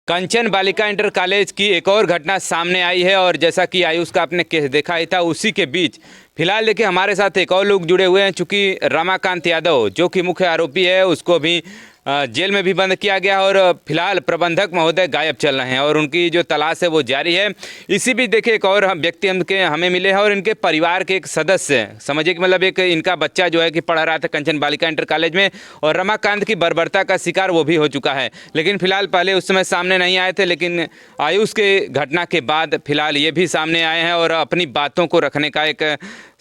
कंचन बालिका inter college की एक और घटना सामने आई है और जैसा कि आयुष का आपने केस देखा ही था, उसी के बीच फिलहाल देखिए हमारे साथ एक और लोग जुड़े हुए हैं। चूँकि रमाकांत यादव जो कि मुख्य आरोपी है उसको भी जेल में भी बंद किया गया और फिलहाल प्रबंधक महोदय गायब चल रहे हैं और उनकी जो तलाश है वो जारी है। इसी बीच देखिए एक और व्यक्ति हमें मिले हैं और इनके परिवार के एक सदस्य, समझिए कि मतलब एक इनका बच्चा जो है कि पढ़ रहा था कंचन बालिका इंटर कॉलेज में और रमाकांत की बर्बरता का शिकार वो भी हो चुका है। लेकिन फिलहाल पहले उस समय सामने नहीं आए थे, लेकिन आयुष के घटना के बाद फिलहाल ये भी सामने आए हैं और अपनी बातों को रखने का एक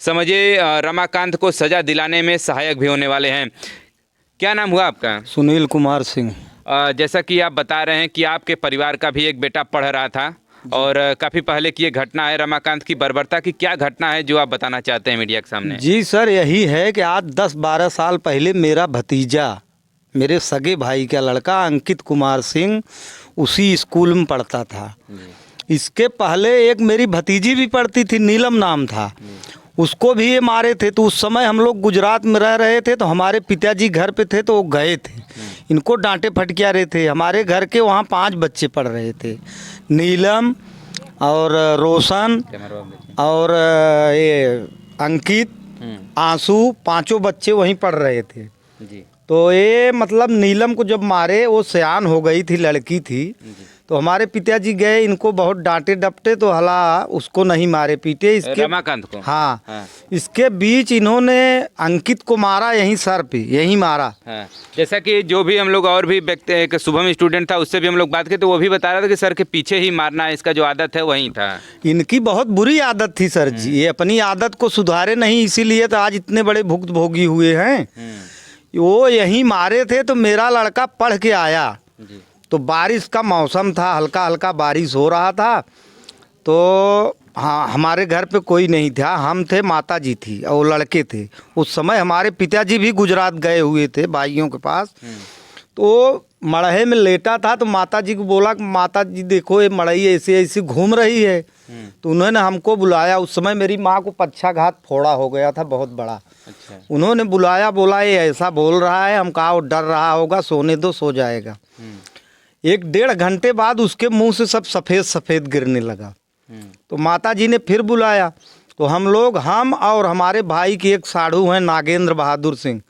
समझिए रमाकांत को सज़ा दिलाने में सहायक भी होने वाले हैं। क्या नाम हुआ आपका? सुनील कुमार सिंह। जैसा कि आप बता रहे हैं कि आपके परिवार का भी एक बेटा पढ़ रहा था और काफ़ी पहले की ये घटना है रमाकांत की बर्बरता की। क्या घटना है जो आप बताना चाहते हैं मीडिया के सामने? जी सर, यही है कि आज 10-12 साल पहले मेरा भतीजा, मेरे सगे भाई का लड़का अंकित कुमार सिंह उसी स्कूल में पढ़ता था। इसके पहले एक मेरी भतीजी भी पढ़ती थी, नीलम नाम था, उसको भी ये मारे थे। तो उस समय हम लोग गुजरात में रह रहे थे, तो हमारे पिताजी घर पे थे तो वो गए थे, इनको डांटे फटकिया रहे थे। हमारे घर के वहाँ 5 बच्चे पढ़ रहे थे, नीलम और रोशन और ये अंकित, आंसू, 5 बच्चे वहीं पढ़ रहे थे जी। तो ये मतलब नीलम को जब मारे, वो सयान हो गई थी, लड़की थी, तो हमारे पिताजी गए, इनको बहुत डांटे डपटे, तो हला उसको नहीं मारे पीटे, इसके रमाकांत को। हाँ। इसके बीच इन्होंने अंकित को मारा, यहीं सर पे, यहीं मारा। हाँ। जैसा कि जो भी हम लोग और भी व्यक्ति, एक शुभम स्टूडेंट था, उससे भी हम लोग बात किए तो वो भी बता रहा था कि सर के पीछे ही मारना है, इसका जो आदत है वही था। इनकी बहुत बुरी आदत थी सर जी, ये अपनी आदत को सुधारे नहीं, इसीलिए तो आज इतने बड़े भुक्तभोगी हुए हैं। वो यहीं मारे थे। तो मेरा लड़का पढ़ के आया जी। तो बारिश का मौसम था, हल्का हल्का बारिश हो रहा था। तो हाँ, हमारे घर पे कोई नहीं था, हम थे, माता जी थी और लड़के थे। उस समय हमारे पिताजी भी गुजरात गए हुए थे भाइयों के पास। तो मड़हे में लेटा था, तो माता जी को बोला कि माता जी देखो ये मड़ई ऐसे ऐसे घूम रही है। तो उन्होंने हमको बुलाया। उस समय मेरी माँ को पक्षाघात फोड़ा हो गया था बहुत बड़ा। अच्छा। उन्होंने बुलाया, बोला ये ऐसा बोल रहा है। हम कहा वो डर रहा होगा, सोने दो, सो जाएगा। 1-1.5 घंटे बाद उसके मुंह से सब सफ़ेद सफ़ेद गिरने लगा। तो माता जी ने फिर बुलाया। तो हम और हमारे भाई की एक साढ़ू हैं नागेंद्र बहादुर सिंह,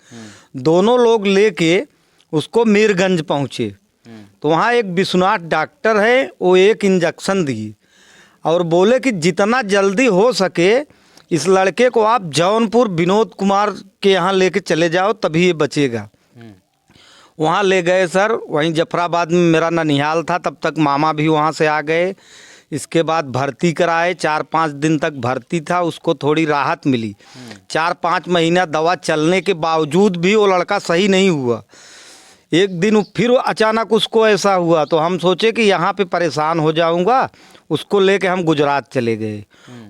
दोनों लोग लेके उसको मीरगंज पहुँचे। तो वहाँ एक विश्वनाथ डॉक्टर है, वो एक इंजेक्शन दिए और बोले कि जितना जल्दी हो सके इस लड़के को आप जौनपुर विनोद कुमार के यहाँ लेके चले जाओ, तभी ये बचेगा। वहाँ ले गए सर। वहीं जफराबाद में मेरा ननिहाल था, तब तक मामा भी वहाँ से आ गए। इसके बाद भर्ती कराए, 4-5 दिन तक भर्ती था, उसको थोड़ी राहत मिली। 4-5 महीना दवा चलने के बावजूद भी वो लड़का सही नहीं हुआ। एक दिन फिर अचानक उसको ऐसा हुआ, तो हम सोचे कि यहाँ पे परेशान हो जाऊँगा, उसको लेके हम गुजरात चले गए।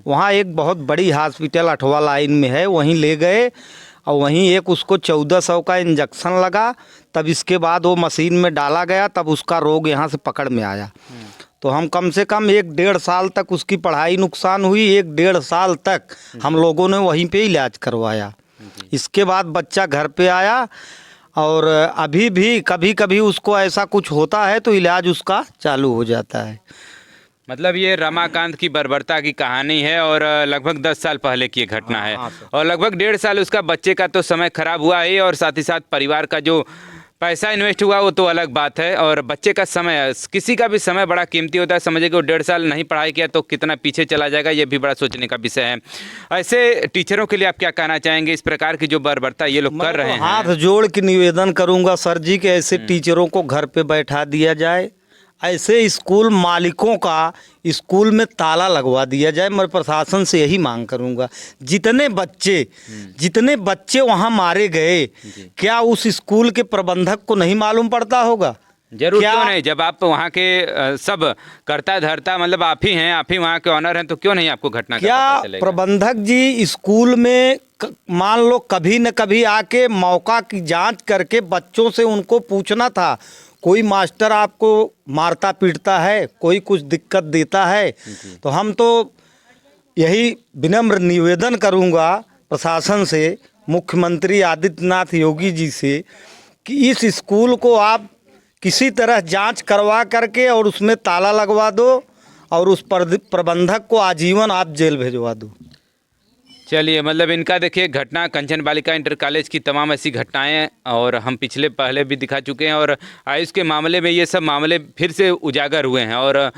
वहाँ एक बहुत बड़ी हॉस्पिटल 8वां लाइन में है, वहीं ले गए और वहीं एक उसको 1400 का इंजेक्शन लगा। तब इसके बाद वो मशीन में डाला गया, तब उसका रोग यहाँ से पकड़ में आया। तो हम कम से कम 1-1.5 साल तक उसकी पढ़ाई नुकसान हुई। 1-1.5 साल तक हम लोगों ने वहीं पे इलाज करवाया। इसके बाद बच्चा घर पे आया और अभी भी कभी कभी उसको ऐसा कुछ होता है तो इलाज उसका चालू हो जाता है। मतलब ये रमाकांत की बर्बरता की कहानी है और लगभग 10 साल पहले की घटना है। और लगभग 1.5 साल उसका बच्चे का तो समय खराब हुआ है और साथ ही साथ परिवार का जो पैसा इन्वेस्ट हुआ वो तो अलग बात है। और बच्चे का समय, किसी का भी समय बड़ा कीमती होता है। समझिए कि वो 1.5 साल नहीं पढ़ाई किया तो कितना पीछे चला जाएगा, ये भी बड़ा सोचने का विषय है। ऐसे टीचरों के लिए आप क्या कहना चाहेंगे, इस प्रकार की जो बर्बरता ये लोग कर रहे हैं? हाथ जोड़ के निवेदन करूंगा सर जी कि ऐसे टीचरों को घर पे बैठा दिया जाए, ऐसे स्कूल मालिकों का स्कूल में ताला लगवा दिया जाए। मैं प्रशासन से यही मांग करूंगा। जितने बच्चे वहाँ मारे गए, क्या उस स्कूल के प्रबंधक को नहीं मालूम पड़ता होगा? जरूर, क्यों नहीं? जब आप वहाँ के सब करता धरता मतलब आप ही हैं, आप ही वहाँ के ऑनर हैं, तो क्यों नहीं आपको घटना का पता चलेगा? प्रबंधक जी स्कूल में मान लो कभी न कभी आके मौका की जांच करके बच्चों से उनको पूछना था। कोई मास्टर आपको मारता पीटता है, कोई कुछ दिक्कत देता है, तो हम तो यही विनम्र निवेदन करूंगा प्रशासन से, मुख्यमंत्री आदित्यनाथ योगी जी से, कि इस स्कूल को आप किसी तरह जांच करवा करके और उसमें ताला लगवा दो और उस प्रबंधक को आजीवन आप जेल भेजवा दो। चलिए, मतलब इनका देखिए घटना कंचन बालिका इंटर कॉलेज की तमाम ऐसी घटनाएं और हम पहले भी दिखा चुके हैं और आयुष के मामले में ये सब मामले फिर से उजागर हुए हैं। और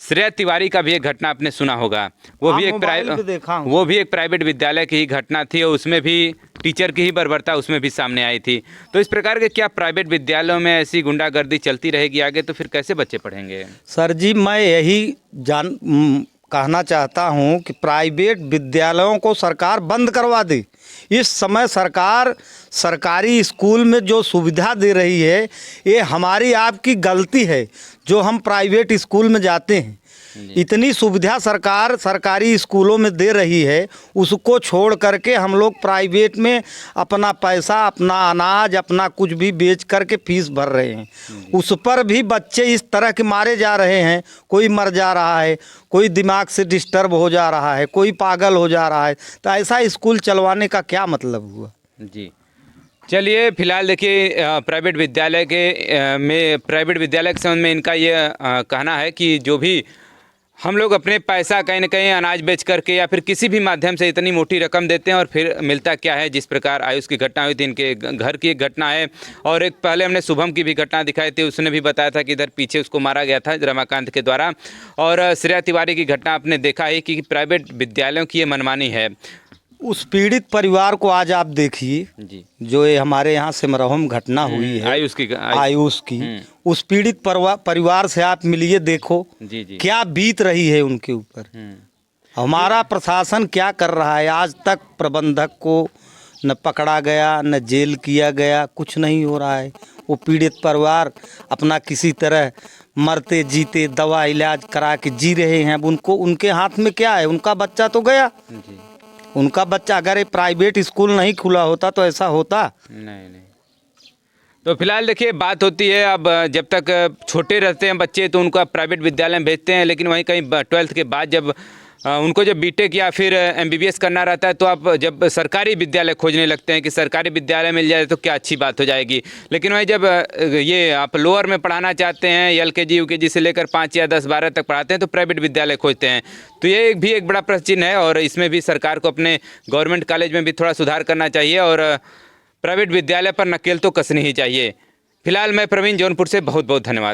श्रेया तिवारी का भी एक घटना आपने सुना होगा, वो भी एक प्राइवेट विद्यालय की ही घटना थी और उसमें भी टीचर की ही बर्बरता उसमें भी सामने आई थी। तो इस प्रकार के क्या प्राइवेट विद्यालयों में ऐसी गुंडागर्दी चलती रहेगी आगे, तो फिर कैसे बच्चे पढ़ेंगे? सर जी, मैं यही कहना चाहता हूं कि प्राइवेट विद्यालयों को सरकार बंद करवा दे। इस समय सरकार सरकारी स्कूल में जो सुविधा दे रही है, ये हमारी आपकी गलती है जो हम प्राइवेट स्कूल में जाते हैं। इतनी सुविधा सरकार सरकारी स्कूलों में दे रही है, उसको छोड़ करके हम लोग प्राइवेट में अपना पैसा, अपना अनाज, अपना कुछ भी बेच करके फीस भर रहे हैं। उस पर भी बच्चे इस तरह के मारे जा रहे हैं, कोई मर जा रहा है, कोई दिमाग से डिस्टर्ब हो जा रहा है, कोई पागल हो जा रहा है। तो ऐसा स्कूल चलवाने का क्या मतलब हुआ? जी चलिए, फिलहाल देखिए प्राइवेट विद्यालय के संबंध में इनका ये कहना है कि जो भी हम लोग अपने पैसा कहीं ना कहीं अनाज बेच करके या फिर किसी भी माध्यम से इतनी मोटी रकम देते हैं और फिर मिलता क्या है। जिस प्रकार आयुष की घटना हुई थी, इनके घर की एक घटना है और एक पहले हमने शुभम की भी घटना दिखाई थी, उसने भी बताया था कि इधर पीछे उसको मारा गया था रमाकांत के द्वारा। और श्रेया तिवारी की घटना आपने देखा ही कि प्राइवेट विद्यालयों की ये मनमानी है। उस पीड़ित परिवार को आज आप देखिए जी, जो ये हमारे यहाँ से मरहम घटना हुई है आयुष की, उस पीड़ित परिवार से आप मिलिए, देखो जी जी क्या बीत रही है उनके ऊपर। हमारा प्रशासन क्या कर रहा है? आज तक प्रबंधक को न पकड़ा गया, न जेल किया गया, कुछ नहीं हो रहा है। वो पीड़ित परिवार अपना किसी तरह मरते जीते दवा इलाज करा के जी रहे हैं। अब उनको, उनके हाथ में क्या है? उनका बच्चा तो गया जी। उनका बच्चा, अगर ये प्राइवेट स्कूल नहीं खुला होता तो ऐसा होता नहीं। तो फिलहाल देखिए बात होती है, अब जब तक छोटे रहते हैं बच्चे तो उनको प्राइवेट विद्यालय में भेजते हैं, लेकिन वहीं कहीं 12th के बाद जब उनको जब बीटेक या फिर MBBS करना रहता है तो आप जब सरकारी विद्यालय खोजने लगते हैं कि सरकारी विद्यालय मिल जाए तो क्या अच्छी बात हो जाएगी। लेकिन वहीं जब ये आप लोअर में पढ़ाना चाहते हैं, LKG UKG से लेकर 5 या 10 12 तक पढ़ाते हैं तो प्राइवेट विद्यालय खोजते हैं। तो ये भी एक बड़ा प्रश्न चिन्ह है और इसमें भी सरकार को अपने गवर्नमेंट कॉलेज में भी थोड़ा सुधार करना चाहिए और प्राइवेट विद्यालय पर नकेल तो कसनी ही चाहिए। फिलहाल मैं प्रवीण जौनपुर से बहुत बहुत धन्यवाद।